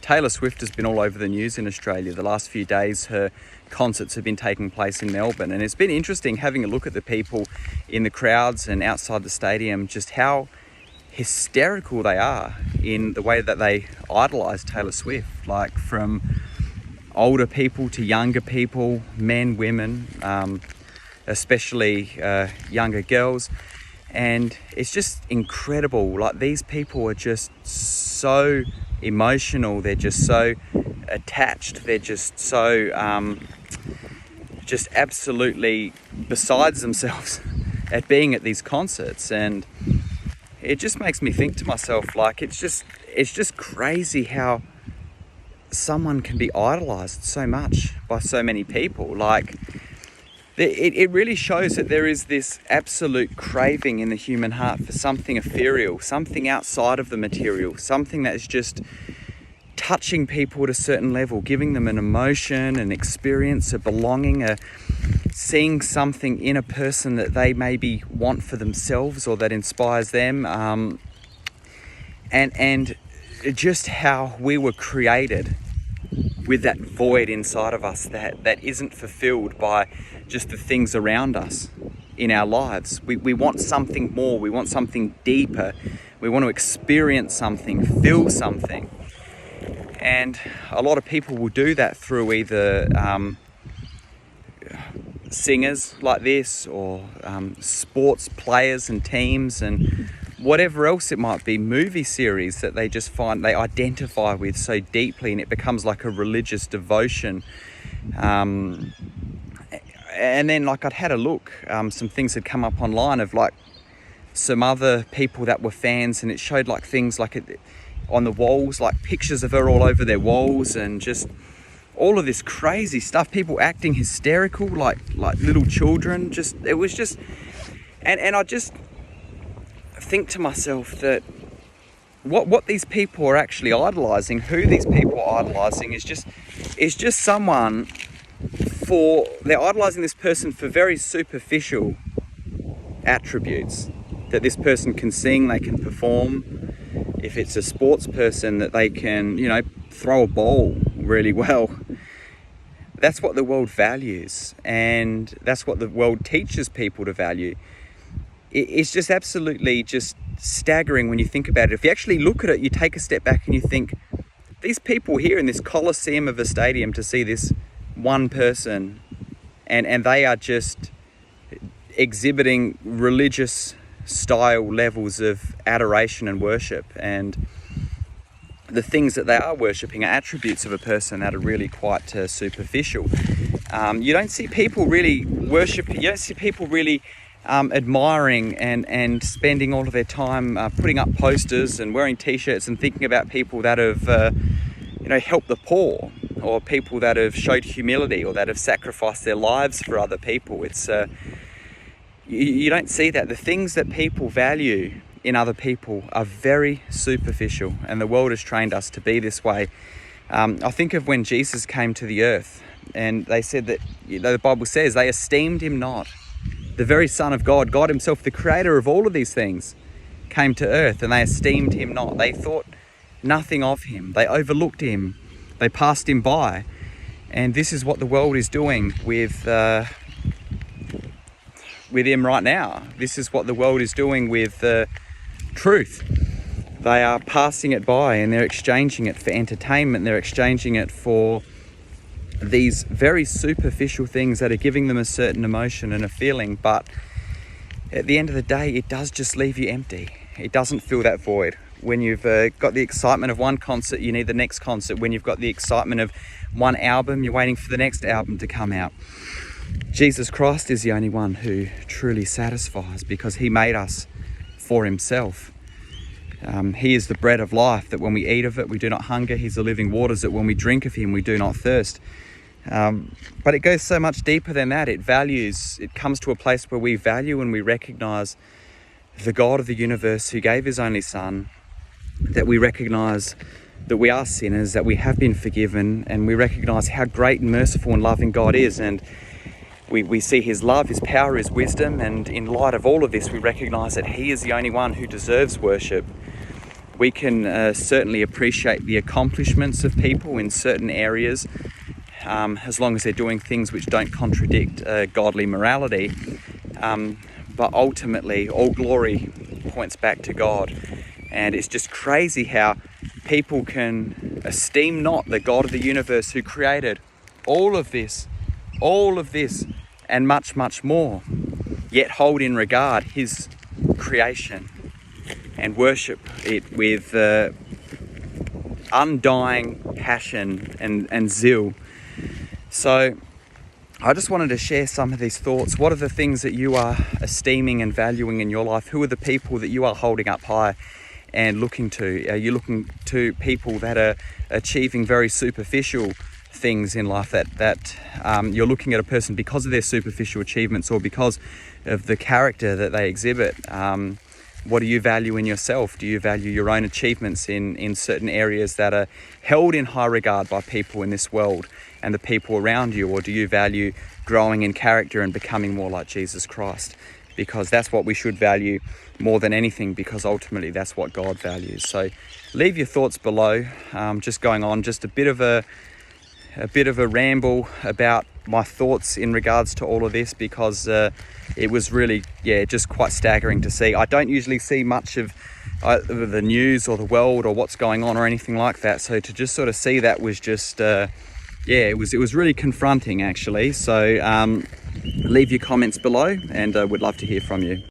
Taylor Swift has been all over the news in Australia. The last few days, her concerts have been taking place in Melbourne, and it's been interesting having a look at the people in the crowds and outside the stadium, just how hysterical they are in the way that they idolise Taylor Swift, like from older people to younger people, men, women, especially younger girls. And it's just incredible. Like, these people are just so emotional, they're just so attached, they're just so just absolutely besides themselves at being at these concerts. And it just makes me think to myself, like, it's just crazy how someone can be idolized so much by so many people. Like, it really shows that there is this absolute craving in the human heart for something ethereal, something outside of the material, something that is just touching people at a certain level, giving them an emotion, an experience, a belonging, seeing something in a person that they maybe want for themselves or that inspires them. And just how we were created with that void inside of us that isn't fulfilled by just the things around us in our lives. We want something more, we want something deeper, we want to experience something, feel something. And a lot of people will do that through either singers like this, or sports players and teams, and whatever else it might be, movie series that they just find they identify with so deeply, and it becomes like a religious devotion. And then, like, I'd had a look, some things had come up online of like some other people that were fans, and it showed like things like on the walls, like pictures of her all over their walls, and just all of this crazy stuff, people acting hysterical like little children. It was just, and I just think to myself that what these people are actually idolizing, who these people are idolizing, is just someone they're idolizing this person for very superficial attributes, that this person can sing, they can perform. If it's a sports person, that they can, throw a ball really well. That's what the world values, and that's what the world teaches people to value. It's just absolutely just staggering when you think about it. If you actually look at it, you take a step back and you think, these people here in this coliseum of a stadium to see this one person, and they are just exhibiting religious style levels of adoration and worship, and the things that they are worshipping are attributes of a person that are really quite superficial. You don't see people really worshiping, you don't see people really admiring and spending all of their time putting up posters and wearing t-shirts and thinking about people that have helped the poor, or people that have showed humility, or that have sacrificed their lives for other people. It's you don't see that. The things that people value in other people are very superficial, and the world has trained us to be this way. I think of when Jesus came to the earth, and they said that, the Bible says, they esteemed him not. The very Son of God, God himself, the creator of all of these things, came to earth, and they esteemed him not. They thought nothing of him. They overlooked him. They passed him by. And this is what the world is doing with him right now. This is what the world is doing with truth. They are passing it by, and they're exchanging it for entertainment. They're exchanging it for these very superficial things that are giving them a certain emotion and a feeling. But at the end of the day, it does just leave you empty. It doesn't fill that void. When you've got the excitement of one concert, you need the next concert. When you've got the excitement of one album, you're waiting for the next album to come out. Jesus Christ is the only one who truly satisfies, because he made us for himself. He is the bread of life, that when we eat of it, we do not hunger. He's the living waters, that when we drink of him, we do not thirst. But it goes so much deeper than that. It comes to a place where we value and we recognize the God of the universe who gave his only Son, that we recognize that we are sinners, that we have been forgiven, and we recognize how great and merciful and loving God is. And we see his love, his power, his wisdom, and in light of all of this, we recognize that he is the only one who deserves worship. We can certainly appreciate the accomplishments of people in certain areas, as long as they're doing things which don't contradict godly morality. But ultimately, all glory points back to God. And it's just crazy how people can esteem not the God of the universe who created all of this, and much, much more, yet hold in regard his creation and worship it with undying passion and zeal. So I just wanted to share some of these thoughts. What are the things that you are esteeming and valuing in your life? Who are the people that you are holding up high and looking to? Are you looking to people that are achieving very superficial things in life, that you're looking at a person because of their superficial achievements or because of the character that they exhibit? What do you value in yourself? Do you value your own achievements in certain areas that are held in high regard by people in this world and the people around you? Or do you value growing in character and becoming more like Jesus Christ? Because that's what we should value more than anything, because ultimately that's what God values. So leave your thoughts below. Just going on, just a bit of a ramble about my thoughts in regards to all of this, because it was really, just quite staggering to see. I don't usually see much of the news or the world or what's going on or anything like that. So to just sort of see that was just, it was really confronting actually. So leave your comments below, and would love to hear from you.